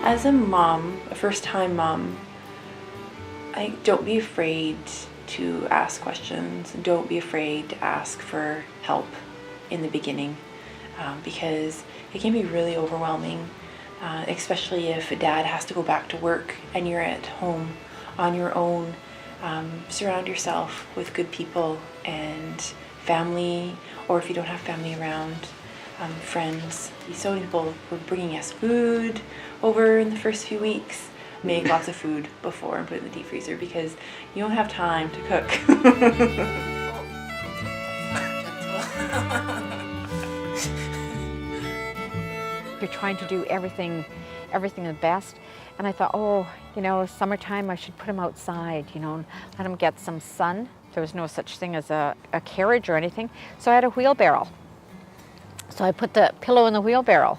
As a mom, a first-time mom, don't be afraid to ask questions. Don't be afraid to ask for help in the beginning, because it can be really overwhelming, especially if dad has to go back to work and you're at home on your own. Surround yourself with good people and family, or if you don't have family around, friends. So many people were bringing us food over in the first few weeks. Make lots of food before and put it in the deep freezer because you don't have time to cook. You're trying to do everything the best. And I thought, oh, summertime, I should put him outside, and let him get some sun. There was no such thing as a carriage or anything. So I had a wheelbarrow. So I put the pillow in the wheelbarrow.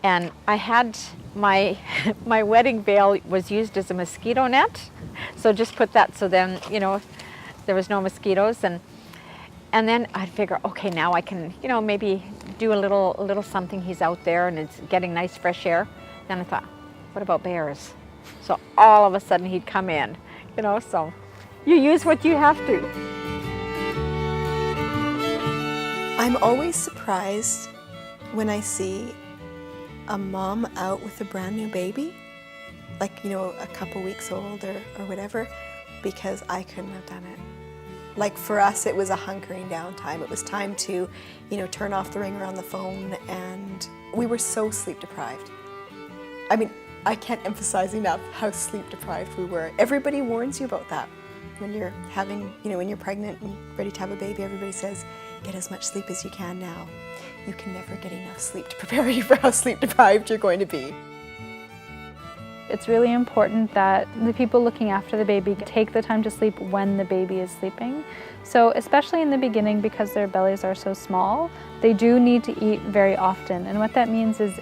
And I had my wedding veil was used as a mosquito net. So just put that so then, there was no mosquitoes. And then I'd figure, okay, now I can, maybe do a little something. He's out there and it's getting nice fresh air. Then I thought, what about bears? So all of a sudden he'd come in, so you use what you have to. I'm always surprised when I see a mom out with a brand new baby, like, a couple weeks old or whatever, because I couldn't have done it. Like for us, it was a hunkering down time. It was time to, turn off the ringer on the phone, and we were so sleep deprived. I mean, I can't emphasize enough how sleep deprived we were. Everybody warns you about that. When you're having, when you're pregnant and ready to have a baby, everybody says, get as much sleep as you can now. You can never get enough sleep to prepare you for how sleep deprived you're going to be. It's really important that the people looking after the baby take the time to sleep when the baby is sleeping. So especially in the beginning, because their bellies are so small, they do need to eat very often. And what that means is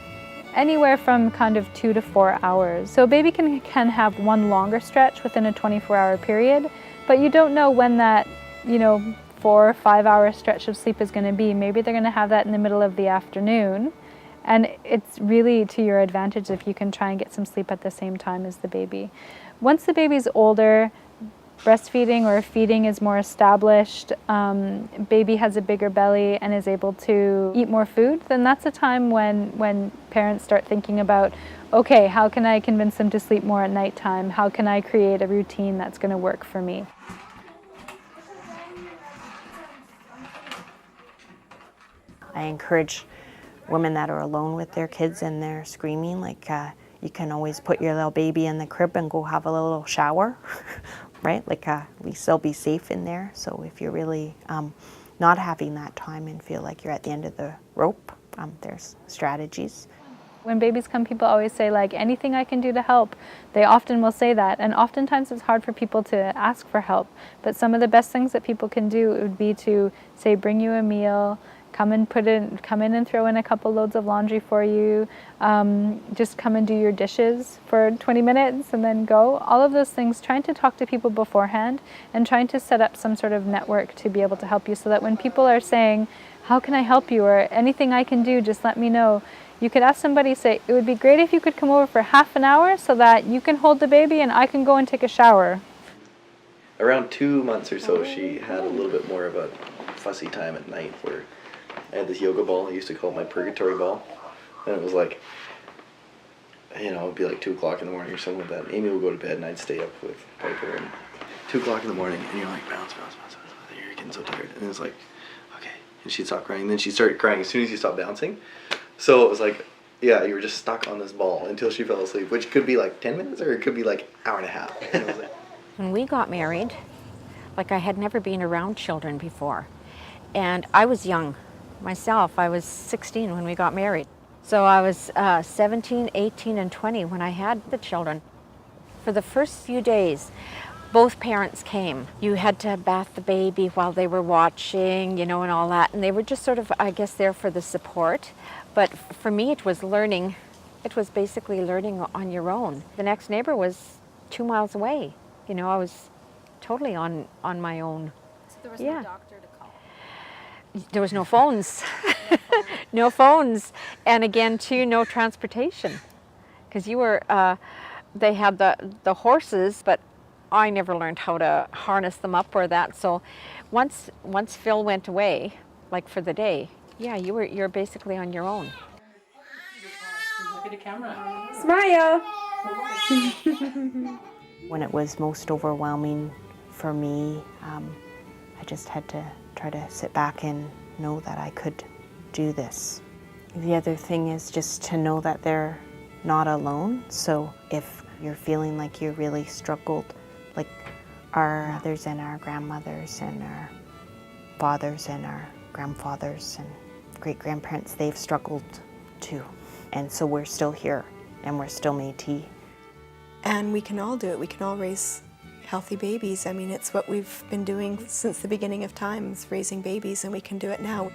anywhere from kind of 2 to 4 hours. So a baby can have one longer stretch within a 24-hour period, but you don't know when that, 4 or 5 hour stretch of sleep is going to be. Maybe they're going to have that in the middle of the afternoon, and it's really to your advantage if you can try and get some sleep at the same time as the baby. Once the baby's older, breastfeeding or feeding is more established, baby has a bigger belly and is able to eat more food, then that's a time when parents start thinking about, okay, how can I convince them to sleep more at nighttime? How can I create a routine that's going to work for me? I encourage women that are alone with their kids and they're screaming, you can always put your little baby in the crib and go have a little shower, right? At least they'll be safe in there. So if you're really not having that time and feel like you're at the end of the rope, there's strategies. When babies come, people always say, anything I can do to help. They often will say that, and oftentimes it's hard for people to ask for help. But some of the best things that people can do would be to say, bring you a meal, come in and throw in a couple loads of laundry for you, just come and do your dishes for 20 minutes and then go. All of those things, trying to talk to people beforehand and trying to set up some sort of network to be able to help you, so that when people are saying, how can I help you, or anything I can do, just let me know. You could ask somebody, say, it would be great if you could come over for half an hour so that you can hold the baby and I can go and take a shower. Around 2 months or so, she had a little bit more of a fussy time at night where I had this yoga ball. I used to call it my purgatory ball. And it was it would be 2 o'clock in the morning or something like that. Amy would go to bed and I'd stay up with Piper. And 2 o'clock in the morning, and you're like, bounce. You're getting so tired. And it's like, okay. And she'd stop crying. And then she'd start crying as soon as you stopped bouncing. So it was you were just stuck on this ball until she fell asleep, which could be 10 minutes or it could be hour and a half. And it was When we got married, I had never been around children before. And I was young myself. I was 16 when we got married. So I was 17, 18, and 20 when I had the children. For the first few days, both parents came. You had to bath the baby while they were watching, and all that. And they were just sort of, I guess, there for the support. But for me, it was learning. It was basically learning on your own. The next neighbor was 2 miles away. I was totally on my own. So there was no doctor to call? There was no phones. No phones. And again, too, no transportation. Because you were, they had the horses, but I never learned how to harness them up or that. So once Phil went away, like for the day, yeah, you're basically on your own. Look at the camera. Smile! When it was most overwhelming for me, I just had to try to sit back and know that I could do this. The other thing is just to know that they're not alone. So if you're feeling like you really struggled, like our mothers and our grandmothers and our fathers and our grandfathers and great-grandparents, they've struggled too. And so we're still here and we're still Métis. And we can all do it. We can all raise healthy babies. I mean, it's what we've been doing since the beginning of times, raising babies, and we can do it now.